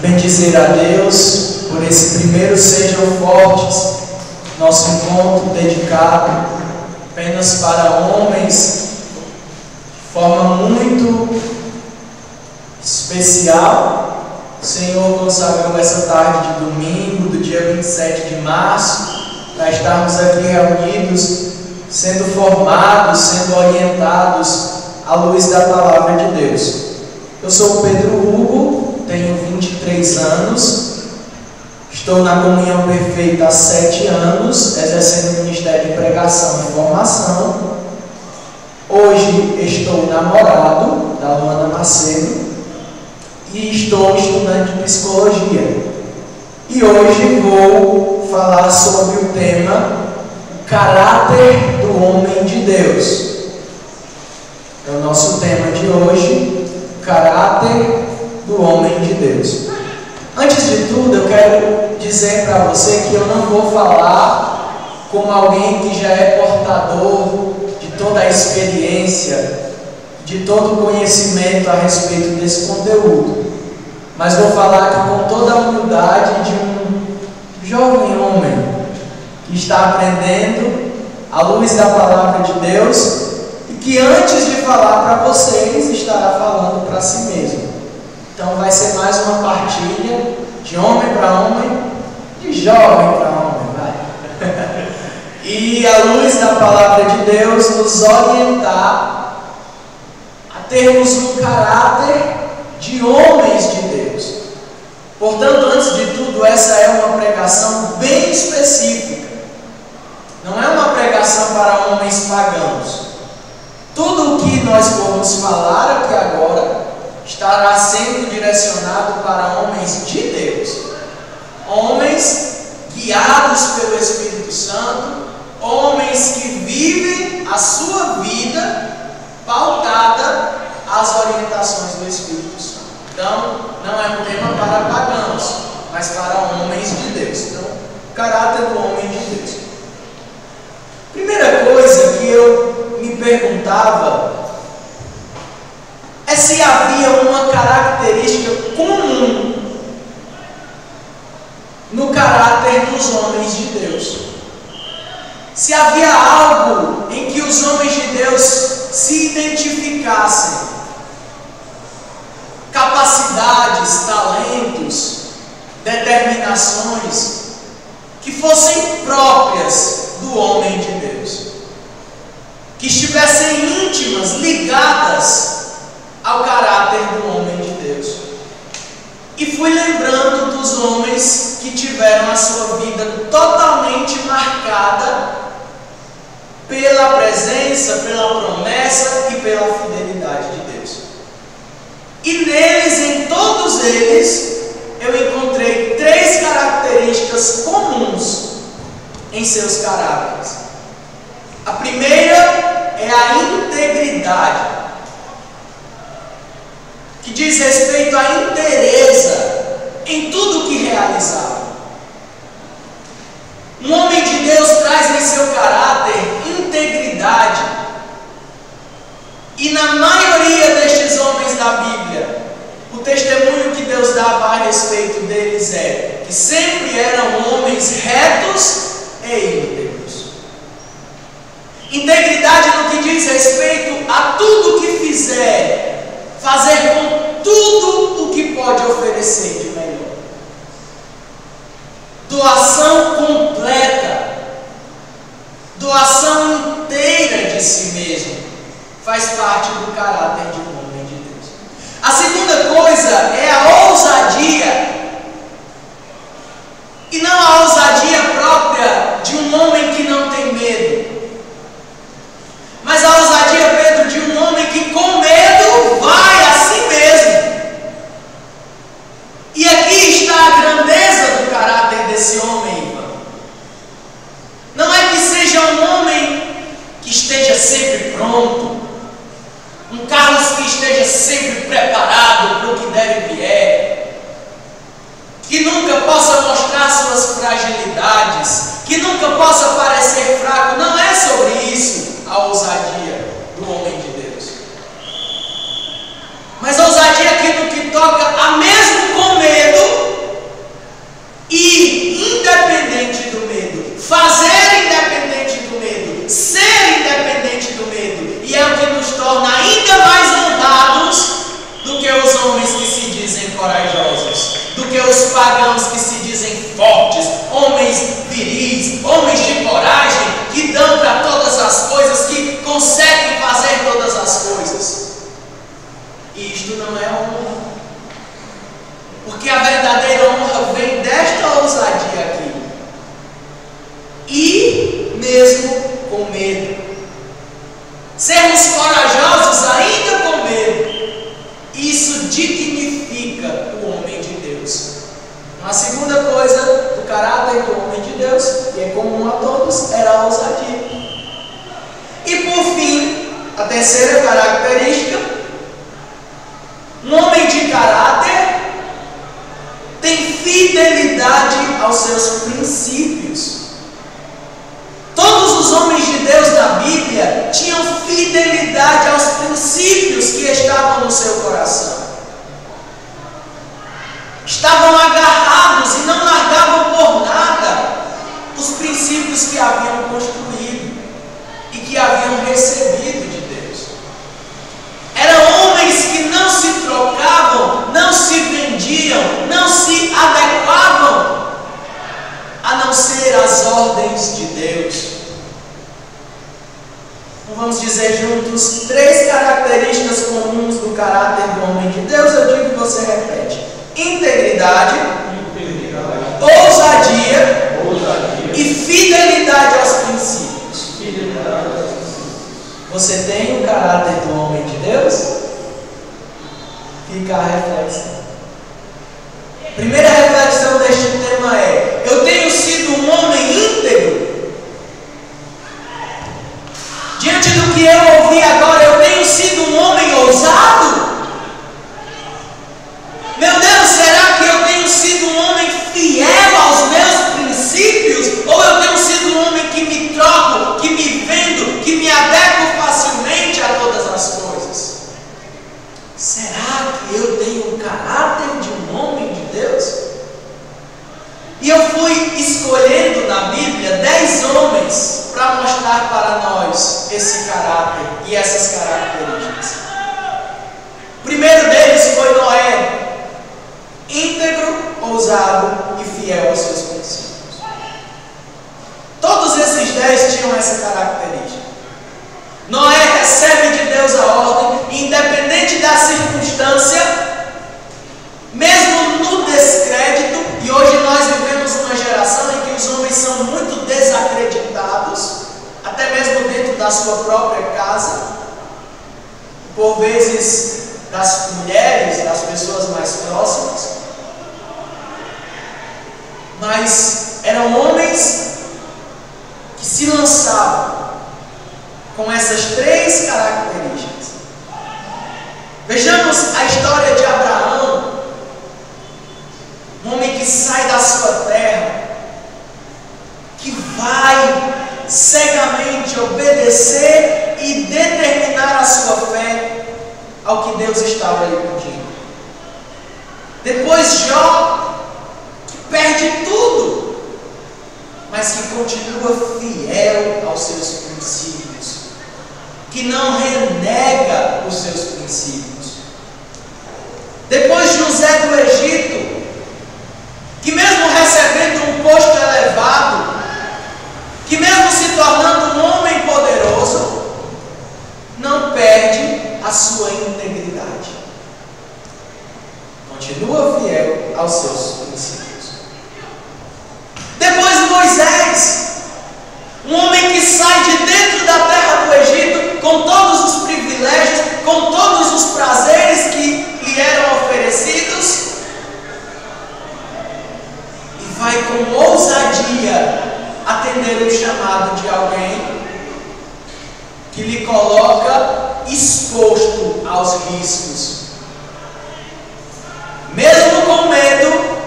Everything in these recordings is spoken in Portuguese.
Bendizer a Deus por esse primeiro Sejam Fortes, nosso encontro dedicado apenas para homens, de forma muito especial. O Senhor consagrou essa tarde de domingo, do dia 27 de março, para estarmos aqui reunidos, sendo formados, sendo orientados à luz da Palavra de Deus. Eu sou o Pedro Hugo, tenho 23 anos, estou na Comunhão Perfeita há 7 anos, exercendo o Ministério de Pregação e Formação. Hoje estou namorado da Luana Macedo e estou estudante de Psicologia. E hoje vou falar sobre o tema o caráter do homem de Deus. É o nosso tema de hoje, o caráter do homem de Deus. Antes de tudo, eu quero dizer para você que eu não vou falar como alguém que já é portador de toda a experiência, de todo o conhecimento a respeito desse conteúdo, mas vou falar aqui com toda a humildade de um jovem homem que está aprendendo à luz da Palavra de Deus e que antes de falar para vocês estará falando para si mesmo. Então vai ser mais uma partilha de homem para homem, de jovem para homem, vai. E a luz da Palavra de Deus nos orientar a termos um caráter de homens de Deus. Portanto, antes de tudo, essa é uma pregação bem específica. Não é uma pregação para homens pagãos. Tudo o que nós vamos falar aqui agora estará sendo direcionado para homens de Deus, homens guiados pelo Espírito Santo, homens que vivem a sua vida pautada às orientações do Espírito Santo. Então, não é um tema para pagãos, mas para homens de Deus. Então, o caráter do homem de Deus. Primeira coisa que eu me perguntava é se havia uma característica comum no caráter dos homens de Deus. Se havia algo em que os homens de Deus se identificassem, capacidades, talentos, determinações que fossem próprias do homem de Deus, que estivessem íntimas, ligadas ao caráter do homem de Deus. E fui lembrando dos homens que tiveram a sua vida totalmente marcada pela presença, pela promessa e pela fidelidade de Deus. E neles, em todos eles, eu encontrei 3 características comuns em seus caráteres. A primeira é a integridade, que diz respeito à inteireza em tudo que realizava. Um homem de Deus traz em seu caráter integridade. E na maioria destes homens da Bíblia, o testemunho que Deus dava a respeito deles é que sempre eram homens retos e íntegros. Integridade no que diz respeito a tudo que fizer, fazer com tudo o que pode oferecer de melhor. parte do caráter de um homem de Deus. A segunda coisa é a ousadia. E não a ousadia própria de um homem que não tem medo, mas a ousadia, Pedro, de um homem que com medo vai a si mesmo. E aqui está a grandeza do caráter desse homem, irmão. Não é que seja um homem que esteja sempre pronto, um Carlos que esteja sempre preparado para o que deve vier, que nunca possa mostrar suas fragilidades, que nunca possa parecer fraco. Não é sobre isso a ousadia do homem de Deus. Mas a ousadia aqui no que toca a mesmo com medo e independente do medo, fazer independente do medo, ser independente do medo, e é o que nos torna ainda mais honrados do que os homens que se dizem corajosos, do que os pagãos que se dizem fortes, homens viris, homens de coragem, que dão para todas as coisas, que conseguem fazer todas as coisas. E isto não é honra, porque a verdadeira honra vem desta ousadia aqui, e mesmo com medo. Sermos corajosos ainda com medo, isso dignifica o homem de Deus. A segunda coisa do caráter do homem de Deus, que é comum a todos, era a ousadia. E por fim, a terceira característica: um homem de caráter tem fidelidade aos seus princípios. Todos os homens de Deus da Bíblia tinham fidelidade aos princípios que estavam no seu coração. Estavam agarrados e não largavam por nada os princípios que haviam construído e que haviam recebido de Deus. Eram homens que não se trocavam, não se vendiam, não se adequavam a não ser as ordens de Deus. Então vamos dizer juntos 3 características comuns do caráter do homem de Deus. Eu digo e você repete: integridade, ousadia e fidelidade aos princípios. Você tem o caráter do homem de Deus? Fica a reflexão. Primeira reflexão deste tema é: eu tenho sido um homem íntegro? Diante do que eu ouvi agora, eu tenho sido um homem ousado? Meu Deus, será que eu tenho sido um homem fiel aos meus princípios? Ou eu tenho sido um homem que me troco, que me vendo, que me adequo facilmente a todas as coisas? Será que eu tenho o caráter de um homem de Deus? E eu fui escolhendo na Bíblia 10 homens para mostrar para nós esse caráter e essas características. O primeiro deles foi Noé, íntegro, ousado e fiel aos seus princípios. Todos esses 10 tinham essa característica. Noé recebe de Deus a ordem, independente da circunstância, mesmo no descrédito. E hoje nós vivemos uma geração em que os homens são muito desacreditados, até mesmo dentro da sua própria casa, por vezes das mulheres, das pessoas mais próximas. Mas eram homens que se lançavam com essas 3 características. Vejamos a história de Abraão, um homem que sai da sua terra, que vai cegamente obedecer e determinar a sua fé ao que Deus estava lhe pedindo. Depois Jó, que perde tudo, mas que continua fiel aos seus princípios, que não renega os seus princípios. Depois José do Egito, que mesmo recebendo um posto elevado, que mesmo se tornando um homem poderoso, não perde sua integridade. Continua fiel aos seus princípios. Depois Moisés, um homem que sai de dentro da terra do Egito com todos os privilégios, com todos os prazeres que lhe eram oferecidos, e vai com ousadia atender o chamado de alguém que lhe coloca exposto aos riscos. Mesmo com medo,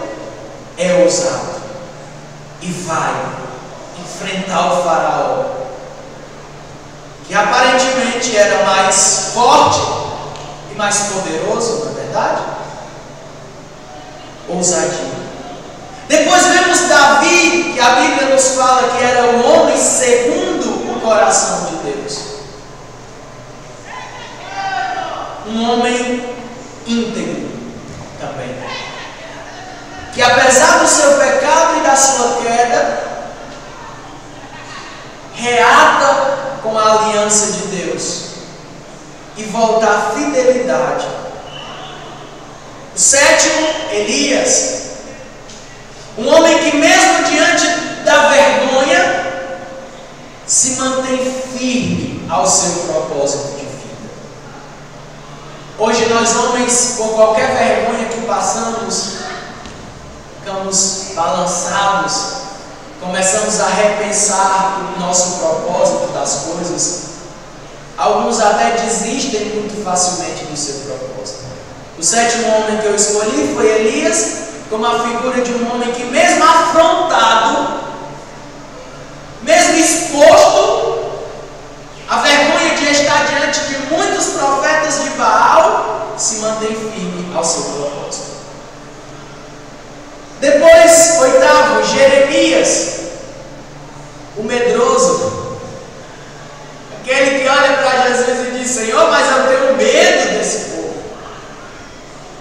é ousado e vai enfrentar o faraó, que aparentemente era mais forte e mais poderoso, não é verdade? Ousadia. Depois vemos Davi, que a Bíblia nos fala que era um homem segundo o coração de Deus. Um homem íntegro também, que apesar do seu pecado e da sua queda, reata com a aliança de Deus e volta à fidelidade. O sétimo, Elias, um homem que mesmo diante da vergonha se mantém firme ao seu propósito de vida. Hoje nós homens, por qualquer vergonha que passamos, ficamos balançados, começamos a repensar o nosso propósito das coisas. Alguns até desistem muito facilmente do seu propósito. O sétimo homem que eu escolhi foi Elias, como a figura de um homem que mesmo afrontado, mesmo exposto à vergonha de estar diante de muitos profetas de Baal, se mantém firme ao seu propósito. Depois, oitavo, Jeremias, o medroso, aquele que olha para Jesus e diz: Senhor, mas eu tenho medo desse povo.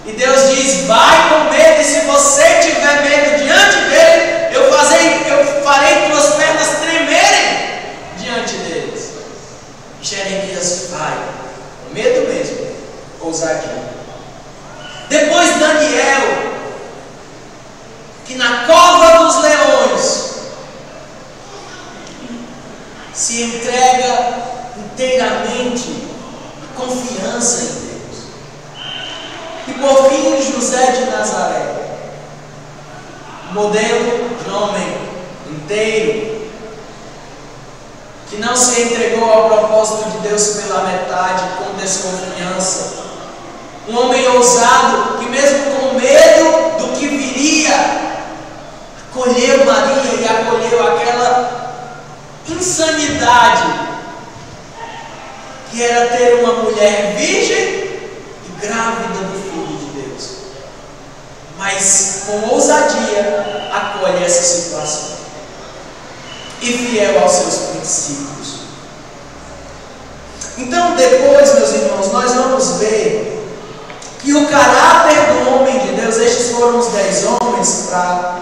E Deus diz: vai com medo, e se você tiver medo diante dele, eu farei tuas pernas tremerem diante deles. Jeremias vai, com medo mesmo, ousadia. Depois Daniel, que na cova dos leões se entrega inteiramente a confiança em Deus. E por fim, José de Nazaré, modelo de homem inteiro, que não se entregou ao propósito de Deus pela metade, com desconfiança. Um homem ousado, que mesmo com medo do que viria, acolheu Maria e acolheu aquela insanidade que era ter uma mulher virgem e grávida do Filho de Deus. Mas com ousadia acolhe essa situação e fiel aos seus princípios. Então depois, meus irmãos, nós vamos ver que o caráter do homem de Deus, estes foram os 10 homens, para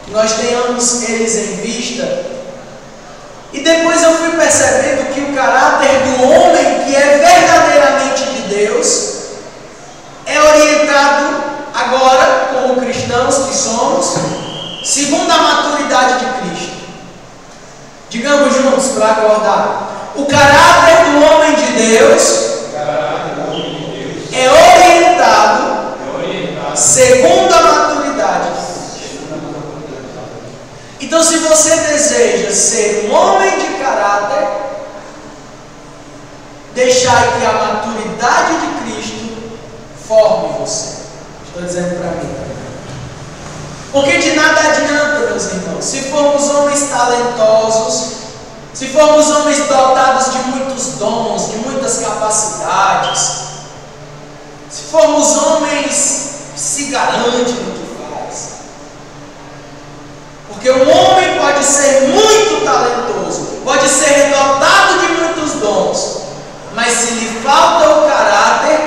que nós tenhamos eles em vista. E depois eu fui percebendo que o caráter do homem que é verdadeiramente de Deus é orientado agora, como cristãos que somos, segundo a maturidade de Cristo. Digamos juntos para acordar: o caráter do homem de Deus é orientado segundo a maturidade. Então, se você deseja ser um homem de caráter, deixai que a maturidade de Cristo forme você. Estou dizendo para mim. Porque de nada adianta, meus irmãos, se formos homens talentosos, se formos homens dotados de muitos dons, de muitas capacidades, se formos homens que se garantem no que faz. Porque um homem pode ser muito talentoso, pode ser dotado de muitos dons, mas se lhe falta o caráter,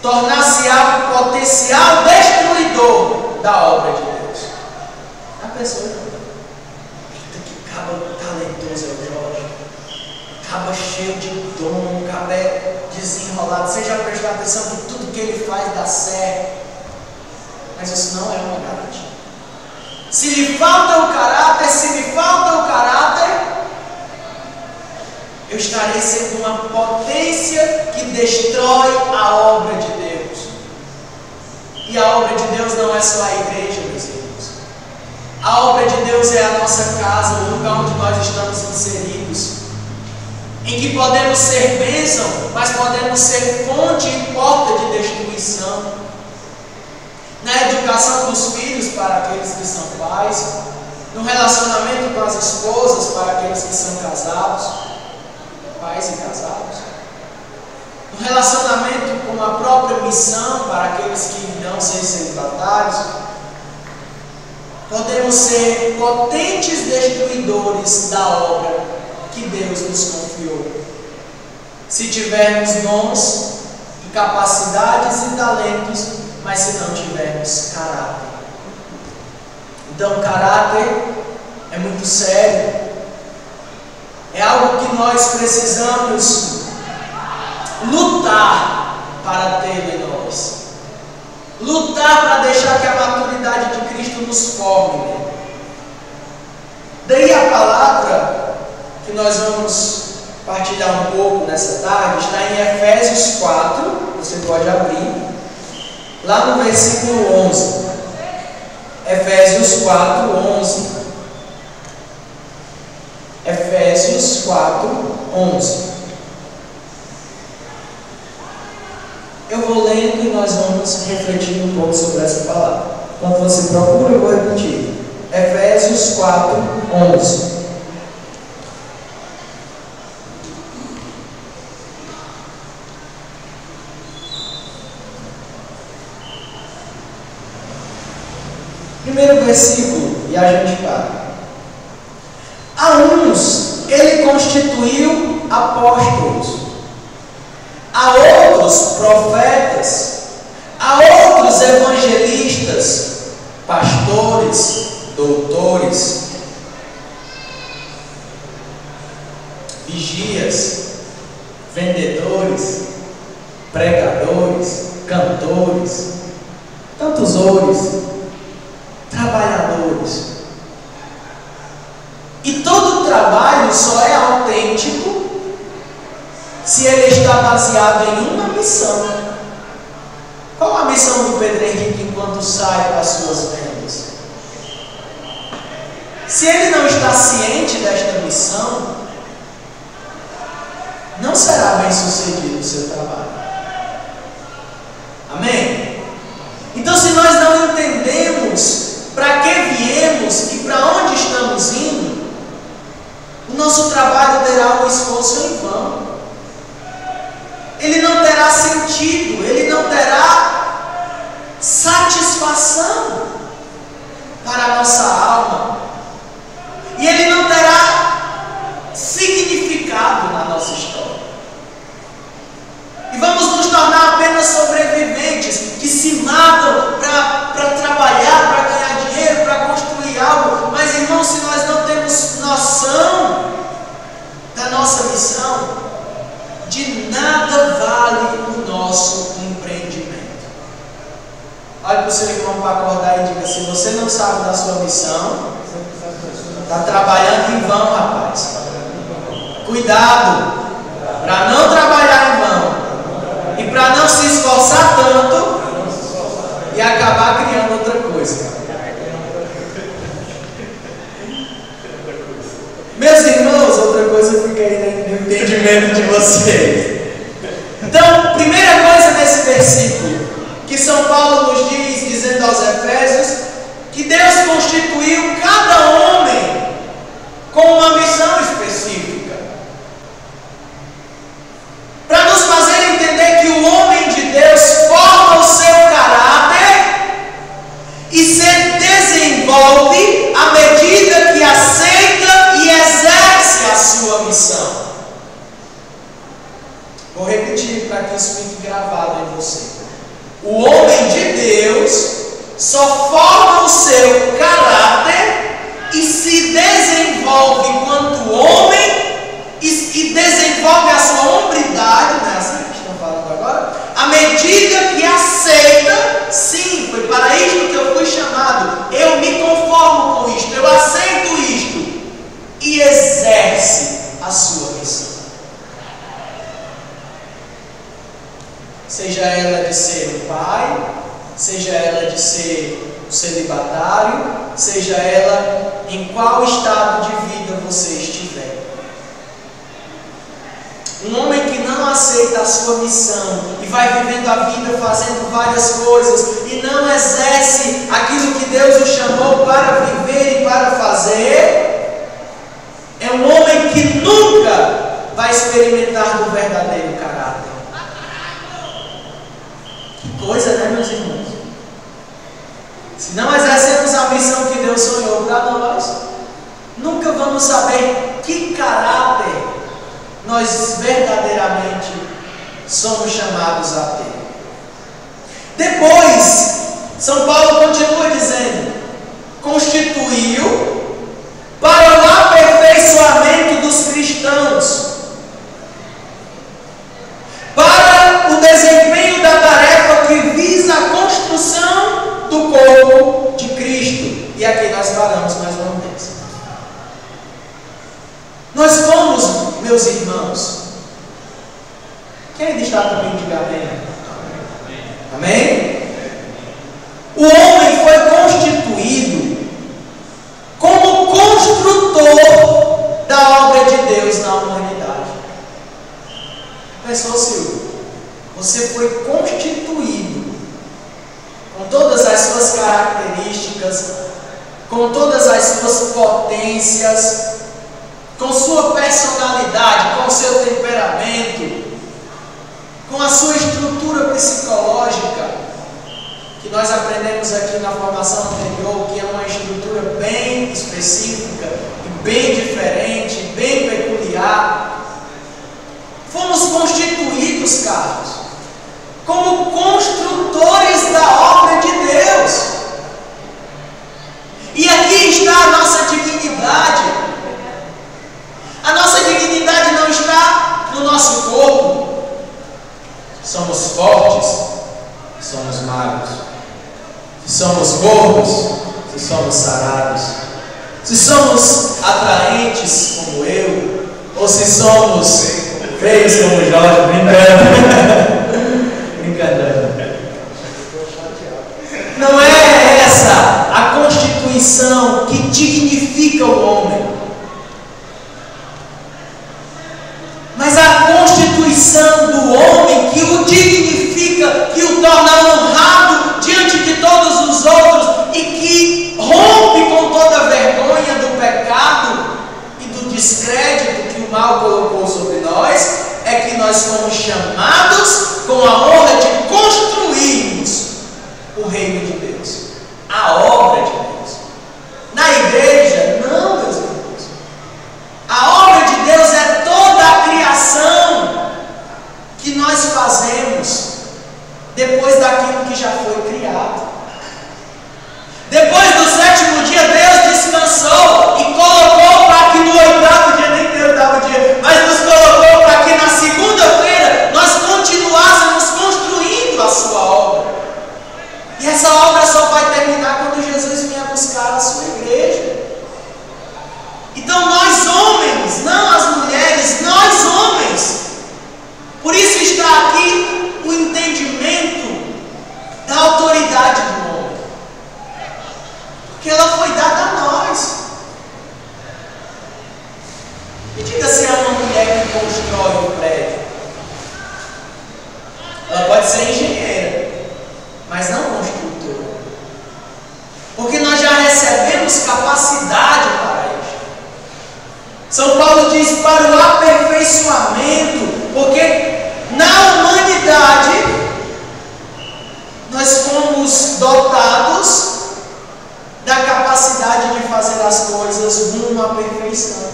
tornar-se-á um potencial destruidor da obra de Deus. A pessoa não. Eita, que caba talentoso é o Jorge. Caba cheio de dom, caba desenrolado. desenrolado, sem já prestar atenção que tudo que ele faz dá certo. Mas isso não é uma garantia. Se lhe falta o caráter, eu estarei sendo uma potência que destrói a obra de Deus. E a obra de Deus não é só a igreja, meus irmãos. A obra de Deus é a nossa casa, o lugar onde nós estamos inseridos, em que podemos ser bênção, mas podemos ser fonte e porta de destruição. Na educação dos filhos para aqueles que são pais, no relacionamento com as esposas para aqueles que são casados, pais e casados, no relacionamento com a própria missão para aqueles que irão ser celibatários. Podemos ser potentes destruidores da obra que Deus nos confiou, se tivermos dons, capacidades e talentos, mas se não tivermos caráter. Então, caráter é muito sério, é algo que nós precisamos lutar para tê-lo em nós, lutar para deixar que a maturidade de Cristo nos forme. Daí a palavra que nós vamos partilhar um pouco nessa tarde está em Efésios 4, você pode abrir, lá no versículo 11. Efésios 4, 11. Efésios 4, 11. Eu vou lendo e nós vamos refletir um pouco sobre essa palavra. Quando você procura, eu vou repetir. Efésios 4, 11. Primeiro versículo, e a gente para. A uns ele constituiu apóstolos, a outros profetas, a outros evangelistas, pastores, doutores, vigias, vendedores, pregadores, cantores, tantos outros, trabalhadores. E todo trabalho só é autêntico se ele está baseado em uma missão. Qual a missão do Pedro Henrique enquanto sai para as suas vendas? Se ele não está ciente desta missão, não será bem sucedido o seu trabalho. Amém? Então, se nós não entendemos para que viemos e para onde estamos indo, o nosso trabalho terá um esforço em vão. Ele não terá sentido, ele não terá satisfação para a nossa alma. E ele não terá significado na nossa história. E vamos nos tornar apenas sobreviventes que se matam para trabalhar, para ganhar dinheiro, para construir algo. Mas, irmãos, se nós não temos noção da nossa missão, de nada vale o nosso empreendimento. Olhe para o seu irmão para acordar e diga: se você não sabe da sua missão, está trabalhando em vão, rapaz. Cuidado para não trabalhar em vão e para não se esforçar tanto e acabar criando outra coisa. Meus irmãos, outra coisa fica aí no entendimento de vocês. Então, primeira coisa nesse versículo, que São Paulo nos diz, dizendo aos Efésios, que Deus constituiu cada homem com uma missão específica, para nos fazer entender que o homem de Deus forma o seu caráter e se desenvolve à medida que aceita e exerce a sua missão. Vou repetir para que isso fique gravado em você. O homem de Deus só forma o seu caráter e se desenvolve enquanto homem e desenvolve a sua hombridade, não é assim que estão falando agora? seja ela de ser um pai, seja ela de ser um celibatário, seja ela em qual estado de vida você estiver. Um homem que não aceita a sua missão e vai vivendo a vida fazendo várias coisas e não exerce aquilo que Deus o chamou para viver e para fazer, é um homem que nunca vai experimentar do verdadeiro caráter. Que coisa, né, meus irmãos? Se não exercemos a missão que Deus sonhou para nós, nunca vamos saber que caráter nós verdadeiramente somos chamados a ter. Depois, São Paulo continua dizendo: constituiu para o aperfeiçoamento dos cristãos, para o desempenho da tarefa que visa a construção do corpo de Cristo. E aqui nós paramos mais uma vez. Nós fomos, meus irmãos, quem ainda está também, diga amém. Amém? O homem foi constituído como construtor da obra de Deus na humanidade. Pensou, Silvio? Você foi constituído com todas as suas características, com todas as suas potências, com sua personalidade, com seu temperamento, com a sua estrutura psicológica, que nós aprendemos aqui na formação anterior, que é uma estrutura bem específica, bem diferente, bem peculiar. Fomos constituídos, Carlos, como construtores da obra de Deus. E aqui está a nossa dignidade. A nossa dignidade não está no nosso corpo. Somos fortes, somos magros. Se somos gordos, se somos sarados. Se somos atraentes como eu, ou se somos feios como o Jorge, brincando. Não é essa a constituição que dignifica o homem, mas a constituição do homem que o dignifica, que o torna honrado diante de todos os outros e que rompe com toda a vergonha do pecado e do descrédito que o mal colocou sobre nós, é que nós fomos chamados com a honra de construirmos o reino de Deus, a obra de Deus. Na igreja, não, meus irmãos. A obra de Deus é toda a criação que nós fazemos depois daquilo que já foi criado. Depois do sétimo dia, Deus descansou e colocou para que no oitavo dia, nem tem oitavo dia, mas nos colocou para que na segunda-feira nós continuássemos construindo a sua obra. E essa obra só vai terminar quando Jesus vier buscar a sua igreja. Então nós homens, não as mulheres, nós homens. Por isso está aqui o entendimento da autoridade do homem. Porque ela foi dada a nós. Me diga se é uma mulher que constrói um prédio. Ela pode ser engenheira, mas não construtora. Porque nós já recebemos capacidade para isso. São Paulo diz para o aperfeiçoamento, porque na humanidade nós fomos dotados da capacidade de fazer as coisas rumo à perfeição.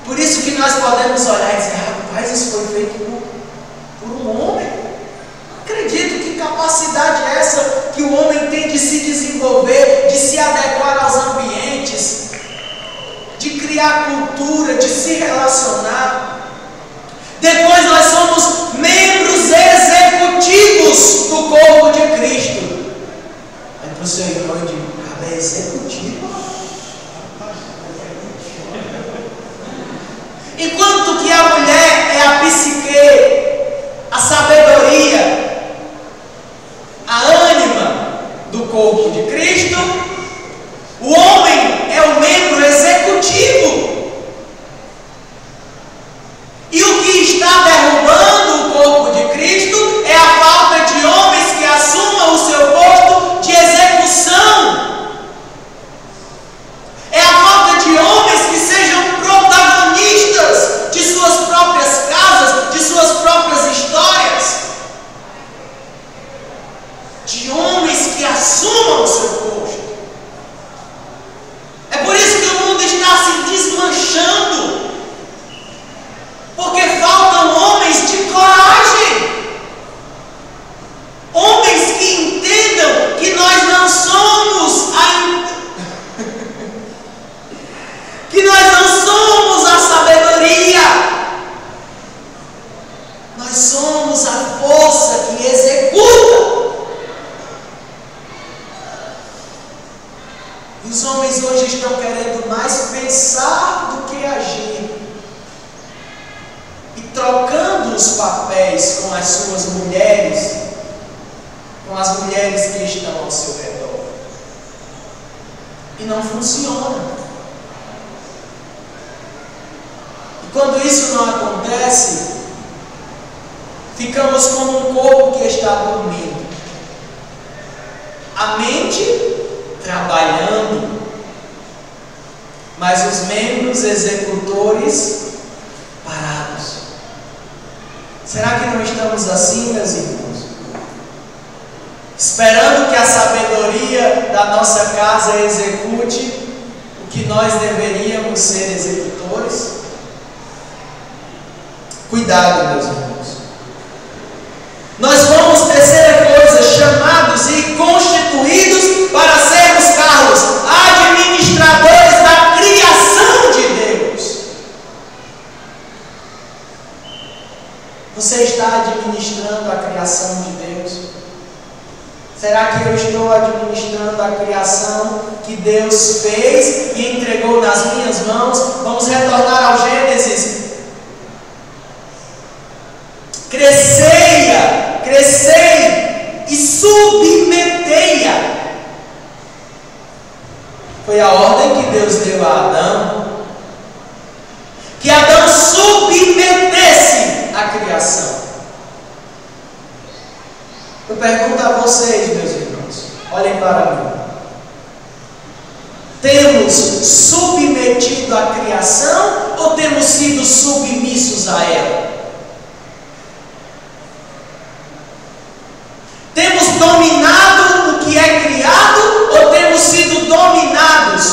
Por isso que nós podemos olhar e dizer: rapaz, isso foi feito por um homem. Acredito, que capacidade é essa que o homem tem de se desenvolver, de se adequar aos ambientes, de criar cultura, de se relacionar. Depois nós somos membros executivos do corpo de Cristo. Aí para o seu irmão eu digo: cara, é executivo? Enquanto que a mulher é a psique, a somos a força que executa. E os homens hoje estão querendo mais pensar do que agir. E trocando os papéis com as suas mulheres, com as mulheres que estão ao seu redor. E não funciona. E quando isso não acontece, ficamos como um corpo que está dormindo. A mente trabalhando, mas os membros executores parados. Será que não estamos assim, meus irmãos? Esperando que a sabedoria da nossa casa execute o que nós deveríamos ser executores? Cuidado, meus irmãos. Nós vamos, terceira coisa, chamados e constituídos para sermos, Carlos, administradores da criação de Deus. Você está administrando a criação de Deus? Será que eu estou administrando a criação que Deus fez e entregou nas minhas mãos? Vamos retornar ao Gênesis. Crescei e submetei-a. Foi a ordem que Deus deu a Adão, que Adão submetesse a criação. Eu pergunto a vocês, meus irmãos, olhem para mim. Temos submetido a criação ou temos sido submissos a ela? Temos dominado o que é criado ou temos sido dominados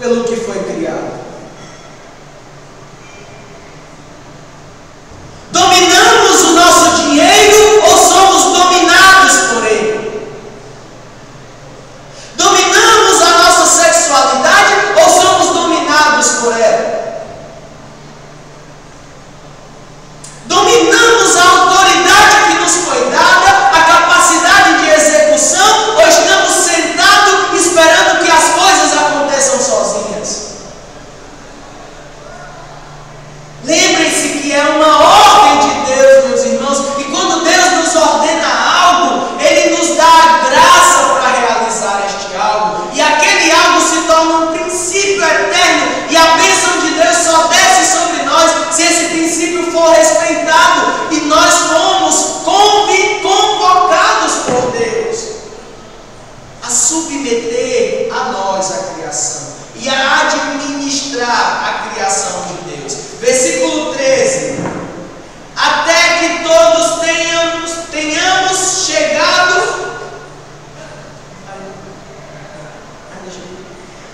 pelo que foi criado? Dominamos o nosso dinheiro ou somos dominados por ele? Dominamos a nossa sexualidade ou somos dominados por ela? Dominamos a autoridade que nos foi dada, a capacidade de execução, ou estamos sentados esperando que as coisas aconteçam sozinhas? Lembrem-se que é uma ordem de Deus, meus irmãos, e quando Deus nos ordena algo, Ele nos dá a graça para realizar este algo, e aquele algo se torna um princípio eterno, e a bênção de Deus só desce sobre nós se esse princípio for respeitado, e nós fomos convocados por Deus a submeter a nós a criação e a administrar a criação de Deus. Versículo 13: até que todos tenhamos chegado,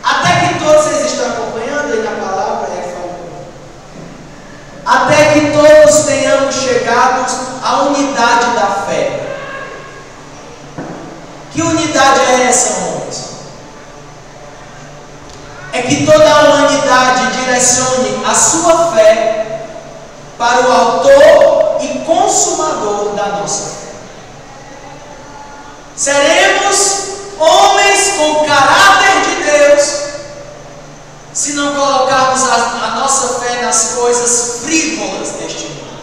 até que todos, vocês estão acompanhando aí na palavra? Até que todos tenhamos chegado à unidade da fé. Que unidade é essa, homens? É que toda a humanidade direcione a sua fé para o autor e consumador da nossa fé. Seremos homens com caráter de Deus se não colocarmos a nossa fé nas coisas frívolas deste mundo.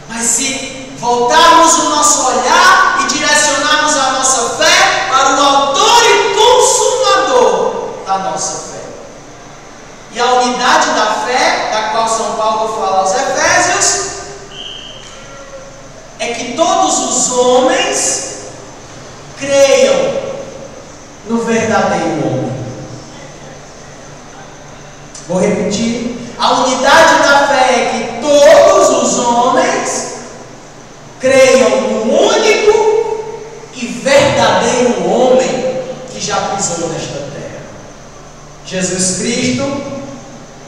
Mas se voltarmos o nosso olhar e direcionarmos a nossa fé para o autor e consumador da nossa fé. E a unidade da fé, da qual São Paulo fala aos Efésios, é que todos os homens creiam no verdadeiro homem. Vou repetir. A unidade da fé é que todos os homens creiam no único e verdadeiro homem que já pisou nesta terra, Jesus Cristo,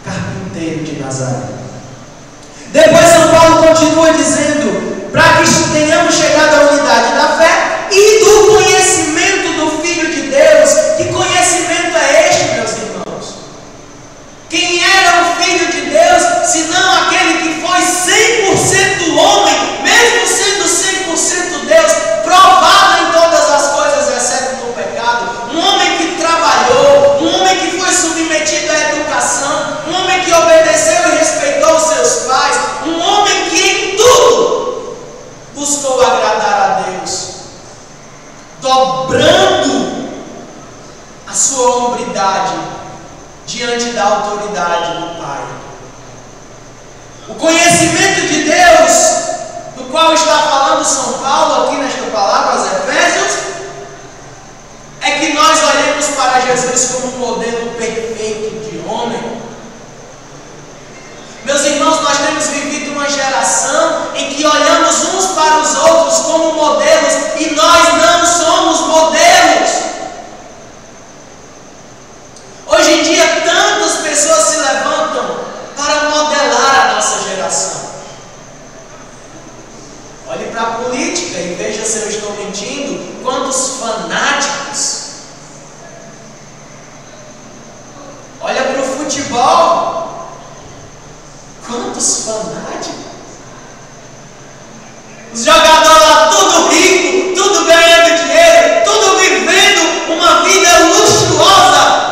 carpinteiro de Nazaré. Depois São Paulo continua dizendo, para que tenhamos chegado à unidade da fé e do conhecimento do Filho de Deus. Que conhecimento é este, meus irmãos? Quem era o Filho de Deus, senão aquele que foi 100% diante da autoridade do Pai. O conhecimento de Deus, do qual está falando São Paulo aqui nesta palavra aos Efésios, é que nós olhemos para Jesus como um modelo perfeito de homem. Meus irmãos, nós temos vivido uma geração em que olhamos uns para os outros como modelos e nós não somos modelos. Hoje em dia, tantas pessoas se levantam para modelar a nossa geração. Olhe para a política e veja se eu estou mentindo. Quantos fanáticos. Olha para o futebol. Quantos fanáticos. Os jogadores lá, tudo rico, tudo ganhando dinheiro, tudo vivendo uma vida luxuosa.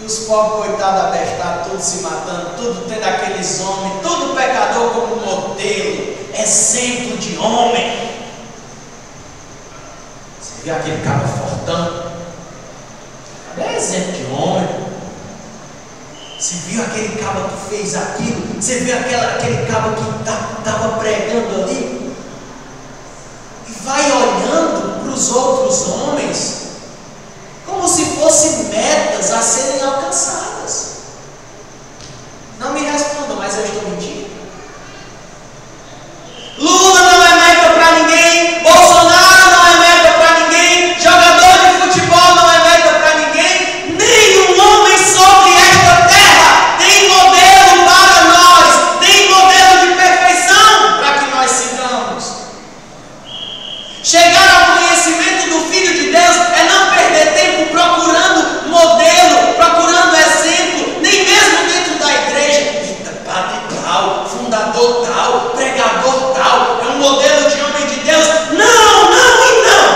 E os pobres coitados abestados, todos se matando, tudo tendo aqueles homens, todo pecador como modelo, exemplo de homem. Você vê aquele cara fortão? É exemplo de homem. Você viu aquele cabo que fez aquilo? Você viu aquele cabo que estava pregando ali? E vai olhando para os outros homens como se fossem metas a serem alcançadas. Não me responda, mas eu estou mentindo. Lula não é meta para ninguém. Bolsonaro não é meta para ninguém. Jogador de futebol não é meta para ninguém. Nenhum homem sobre esta terra tem modelo para nós. Tem modelo de perfeição para que nós sigamos. Chegar ao conhecimento do Filho de Deus é não perder tempo procurando modelo, procurando exemplo, nem mesmo dentro da igreja. Eita, padre tal, fundador tal, pregador tal, é um modelo de homem de Deus. Não, não e não.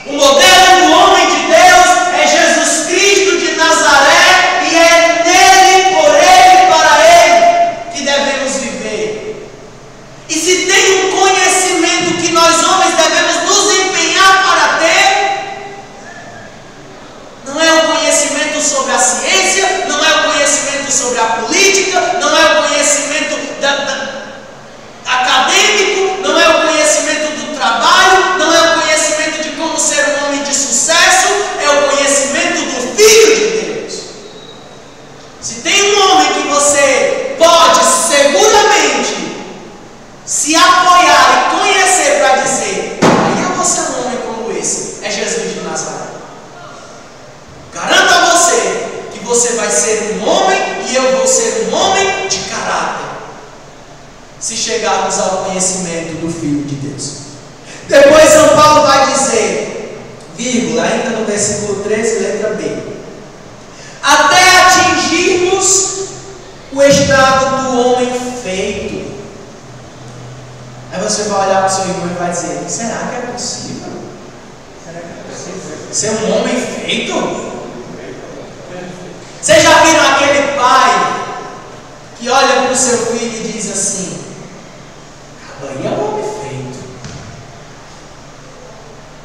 O modelo do homem de Deus é Jesus Cristo de Nazaré e é nele, por ele, para ele que devemos viver. E se tem um conhecimento que nós homens devemos nos empenhar para ter, não é o conhecimento sobre a ciência, não é o conhecimento sobre a política, não é o conhecimento acadêmico, não é o conhecimento do trabalho, não é o conhecimento de como ser um homem de sucesso, é o conhecimento do Filho de Deus. Se tem um homem que você pode seguramente se apoiar e conhecer para dizer, aí eu vou ser um homem como esse, é Jesus de Nazaré. Garanto a você que você vai ser um homem e eu vou ser um homem de caráter, se chegarmos ao conhecimento do Filho de Deus. Depois São Paulo vai dizer, vírgula, ainda no versículo 13, letra B, até atingirmos o estado do homem feito. Aí você vai olhar para o seu irmão e vai dizer, será que é possível? Será que é possível ser um homem feito? Vocês já viram aquele pai que olha para o seu filho e diz assim, aí é um homem feito.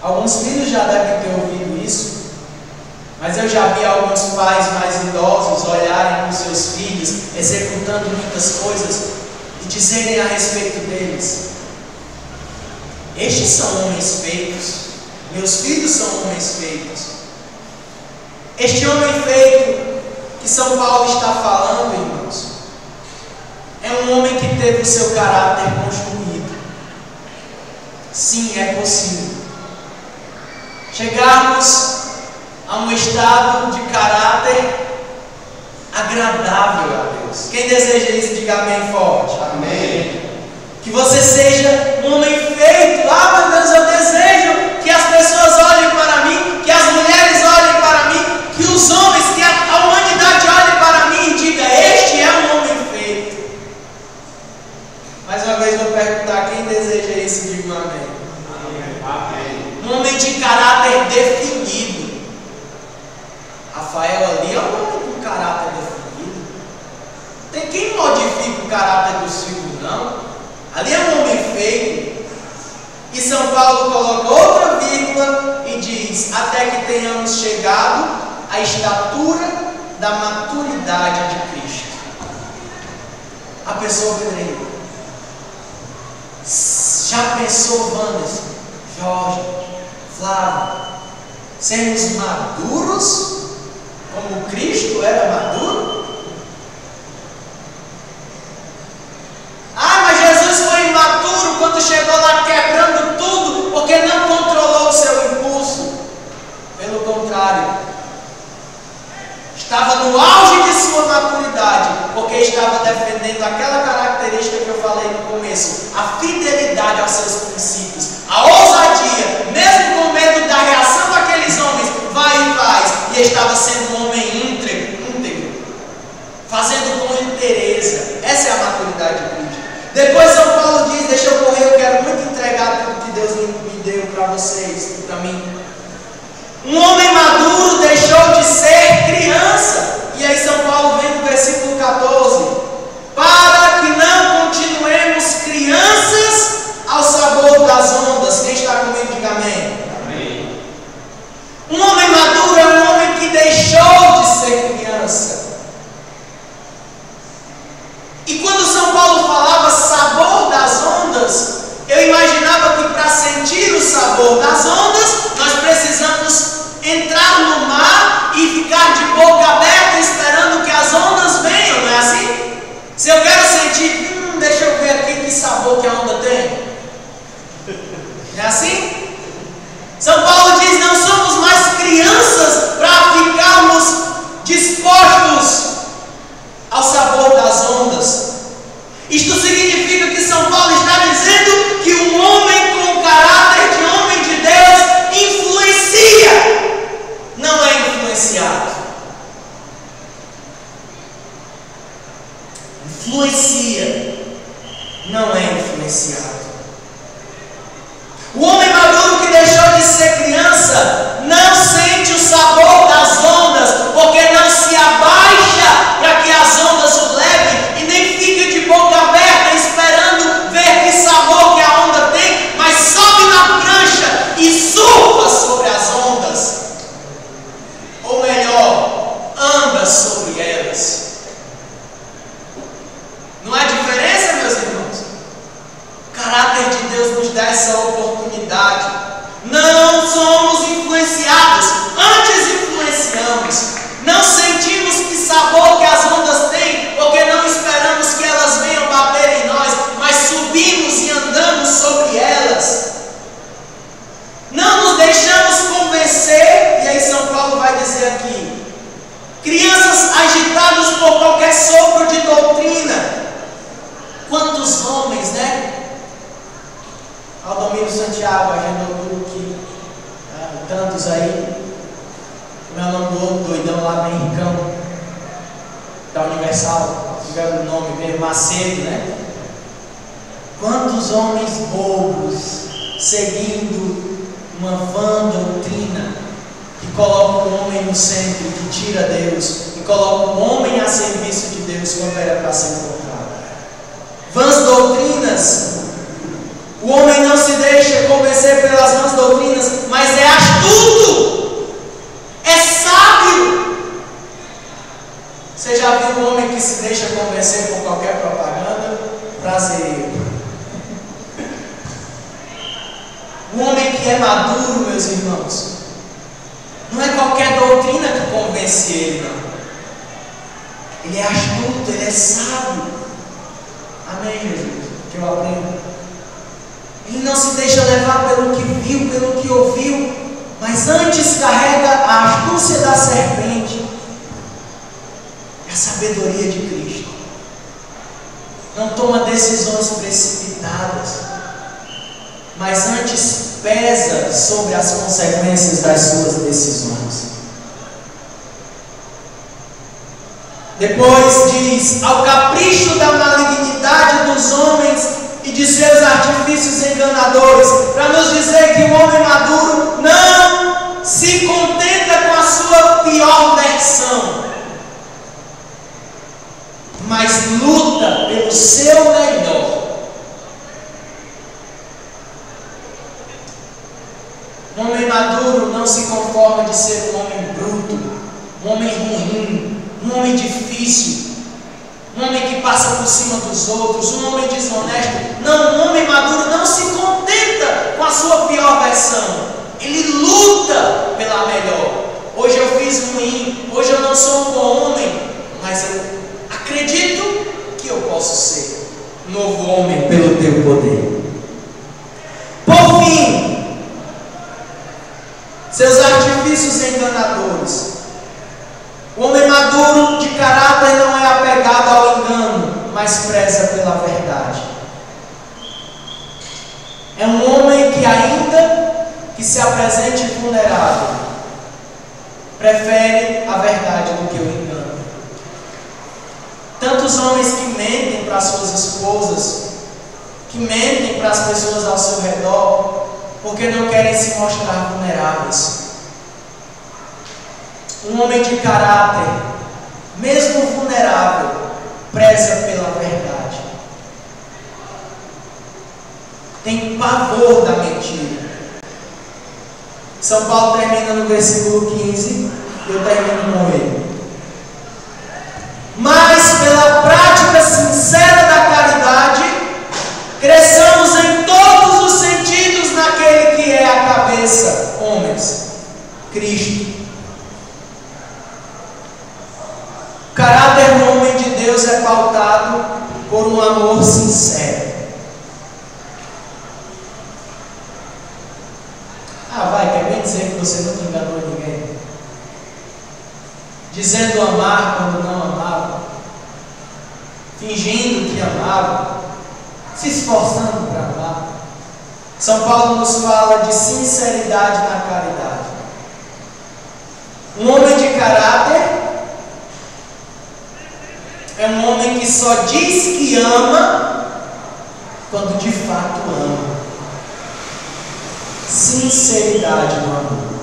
Alguns filhos já devem ter ouvido isso, mas eu já vi alguns pais mais idosos olharem para os seus filhos, executando muitas coisas, e dizerem a respeito deles, estes são homens feitos, meus filhos são homens feitos. Este homem feito que São Paulo está falando, irmãos, é um homem que teve o seu caráter construído. Sim, é possível chegarmos a um estado de caráter agradável a Deus. Quem deseja isso, diga amém forte. Amém. Que você seja um homem feito. Ah, meu Deus, eu desejo que as pessoas olhem para mim, que as mulheres olhem para mim, que os homens, que a humanidade olhe para mim e diga, este é um homem feito. Mais uma vez vou perguntar, quem deseja isso, diga um amém. Amém. Um homem de caráter definido. Rafael ali é um homem com caráter definido. Tem quem modifica o caráter dos filhos, não. Ali é um homem feio. E São Paulo coloca outra vírgula e diz: até que tenhamos chegado à estatura da maturidade de Cristo. A pessoa pedreira. Já pensou, Wanderson, Jorge, Flávio, sermos maduros como Cristo era maduro? Ah, mas Jesus foi imaturo quando chegou lá quebrando tudo, porque não controlou o seu impulso. Pelo contrário, estava no auge de sua maturidade, porque estava defendendo aquela característica que eu falei no começo, a fidelidade aos seus princípios, a ousadia, mesmo com medo da reação daqueles homens, vai e faz, e estava sendo um homem íntegro, fazendo com inteireza. Essa é a maturidade de Cristo. Depois São Paulo diz: deixa eu correr, eu quero muito entregar tudo que Deus me deu para vocês e para mim. Um homem maduro deixou de ser criança. E aí São Paulo vem no versículo 14: para que não continuemos crianças ao sabor das ondas. Quem está comigo, diga amém. Amém. Um homem maduro é um homem que deixou de ser criança. E quando São Paulo falava sabor das ondas, eu imaginava que para sentir o sabor das ondas, nós precisamos entrar no mar e ficar de boca aberta esperando que as ondas venham, não é assim? Se eu quero sentir, deixa eu ver aqui que sabor que a onda tem. Não é assim? São Paulo diz: não somos mais crianças para ficarmos dispostos ao sabor das ondas. Isto significa que São Paulo está dizendo que um homem com o caráter de homem de Deus influencia, não é influenciado. Influencia, não é influenciado. O homem maduro que deixou de ser criança não sente o sabor das ondas, porque não se abaixa para que as ondas o levem e nem fica de boca aberta esperando ver que sabor que a onda tem, mas sobe na prancha e surfa sobre as ondas, ou melhor, anda sobre elas. Não há diferença, meus irmãos? O caráter de Deus nos dá essa oportunidade. Não somos influenciados, antes influenciamos. Não sentimos que sabor que as ondas têm, porque não esperamos que elas venham bater em nós, mas subimos e andamos sobre elas. Não nos deixamos convencer, e aí São Paulo vai dizer aqui: crianças agitadas por qualquer sopro de doutrina. Quantos homens, né? Aldomiro Santiago agendou tudo que tantos aí. Como é o nome do outro doidão lá do Henricão, da Universal, se tiver o nome dele, Macedo, né? Quantos homens bobos seguindo uma vã doutrina que coloca o homem no centro, que tira Deus, e coloca o homem a serviço de Deus quando era para ser encontrado. Vãs doutrinas. O homem não se deixa convencer pelas vãs doutrinas, mas é astuto, é sábio. Você já viu um homem que se deixa convencer por qualquer propaganda? Prazer. Um homem que é maduro, meus irmãos, não é qualquer doutrina que convence ele, não. Ele é astuto, ele é sábio. Amém, Jesus? Que eu aprendo. Ele não se deixa levar pelo que viu, pelo que ouviu, mas antes carrega a astúcia da serpente, a sabedoria de Cristo. Não toma decisões precipitadas, mas antes pesa sobre as consequências das suas decisões. Depois diz: ao capricho da malignidade dos homens e de seus artifícios enganadores, para nos dizer que o homem maduro não se contenta com a sua pior versão, mas luta pelo seu melhor. forma de ser um homem bruto, um homem ruim, um homem difícil, um homem que passa por cima dos outros, um homem desonesto. Não, um homem maduro não se contenta com a sua pior versão. Ele luta pela melhor. Hoje eu fiz ruim, hoje eu não sou um bom homem, mas eu acredito que eu posso ser um novo homem pelo teu poder. Por fim, seus artifícios enganadores. O homem maduro de caráter não é apegado ao engano, mas preza pela verdade. É um homem que, ainda que se apresente vulnerável, prefere a verdade do que o engano. Tantos homens que mentem para suas esposas, que mentem para as pessoas ao seu redor, porque não querem se mostrar vulneráveis. Um homem de caráter, mesmo vulnerável, preza pela verdade. Tem pavor da mentira. São Paulo termina no versículo 15, eu termino com ele. Mas pela prática sincera da caridade, cresçamos em todos os sentidos naquele que é a cabeça, homens, Cristo. O caráter do homem de Deus é pautado por um amor sincero. Quer bem dizer que você nunca enganou ninguém? Dizendo amar quando não amava, fingindo que amava, se esforçando para amar. São Paulo nos fala de sinceridade na caridade. Um homem de caráter é um homem que só diz que ama quando de fato ama. Sinceridade no amor.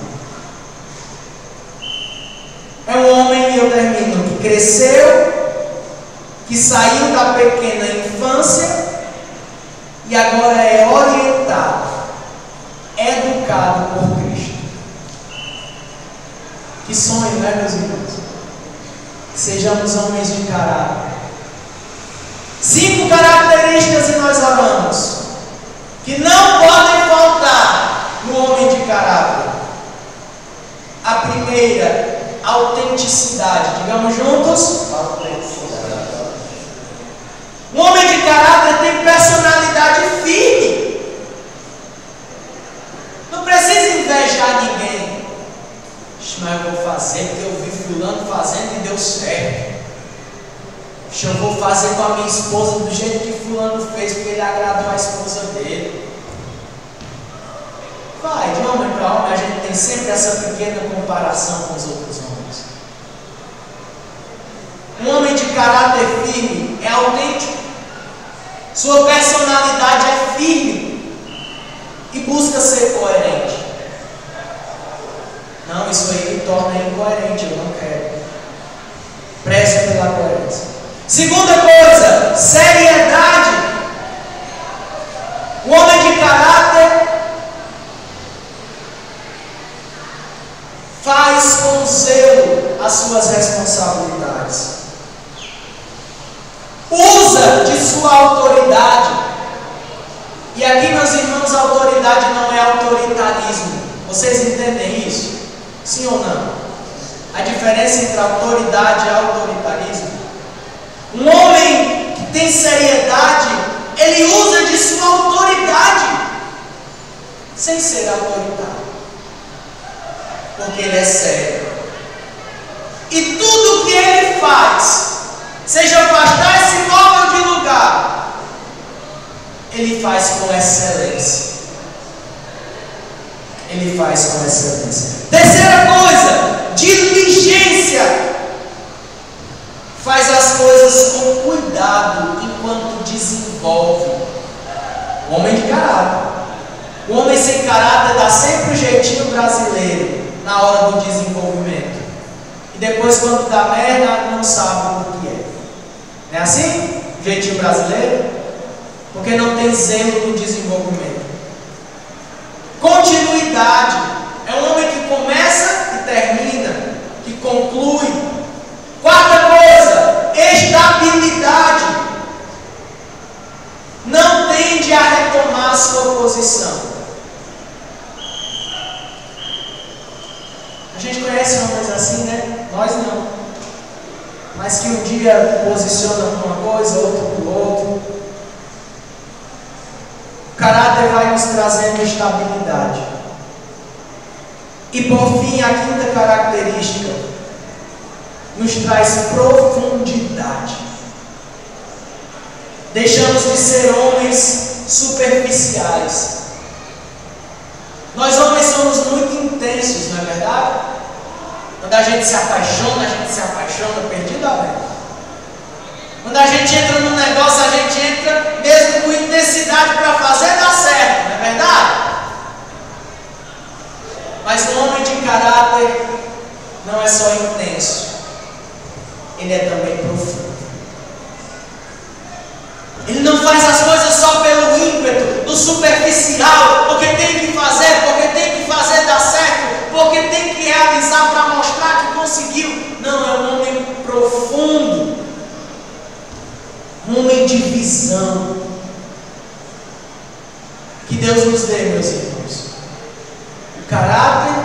É um homem, e eu termino, que cresceu, que saiu da pequena infância e agora é orientado, educado por Cristo. Que sonho, né, meus irmãos? Que sejamos homens de caráter. 5 características e nós oramos, que não podem faltar no homem de caráter. A primeira, autenticidade. Digamos juntos: autenticidade. Um homem de caráter tem personalidade firme. Não precisa invejar ninguém. Mas eu vou fazer porque eu vi fulano fazendo e deu certo. Eu vou fazer com a minha esposa do jeito que fulano fez, porque ele agradou a esposa dele. Vai, de homem para homem, a gente tem sempre essa pequena comparação com os outros homens. Um homem de caráter firme é autêntico. Sua personalidade é firme e busca ser coerente. Não, isso aí me torna incoerente, eu não quero. Preze pela coerência. Segunda coisa, seriedade. O homem de caráter faz com zelo as suas responsabilidades. Usa de sua autoridade. E aqui, meus irmãos, a autoridade não é autoritarismo. Vocês entendem isso? Sim ou não? A diferença entre autoridade e autoritarismo. Um homem que tem seriedade, ele usa de sua autoridade, sem ser autoritário, porque ele é sério. E tudo que ele faz, seja afastar esse móvel de lugar, ele faz com excelência. Ele faz com excelência. Terceira coisa, diligência. Faz as coisas com cuidado enquanto desenvolve. O homem de caráter. O homem sem caráter dá sempre o jeitinho brasileiro na hora do desenvolvimento. E depois, quando dá merda, não sabe o que é. Não é assim? Jeitinho brasileiro? Porque não tem zelo no desenvolvimento. Continuidade. É um homem que começa conclui. Quarta coisa, estabilidade. Não tende a retomar sua posição. A gente conhece homens assim, né? Nós não. Mas que um dia posiciona para uma coisa, outro para o outro. O caráter vai nos trazendo estabilidade. E por fim, a quinta característica nos traz profundidade. Deixamos de ser homens superficiais. Nós homens somos muito intensos, não é verdade? Quando a gente se apaixona perdidamente. Quando a gente entra num negócio, a gente entra mesmo com intensidade para fazer dar certo, não é verdade? Mas o homem de caráter não é só intenso, ele é também profundo. Ele não faz as coisas só pelo ímpeto, do superficial, porque tem que fazer dar certo, porque tem que realizar para mostrar que conseguiu. Não, é um homem profundo, um homem de visão. Que Deus nos dê, meus irmãos, o caráter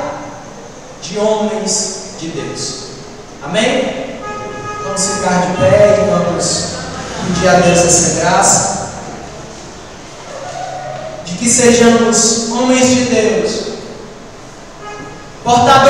de homens de Deus. Amém? Vamos ficar de pé e vamos pedir a Deus essa graça, de que sejamos homens de Deus, portadores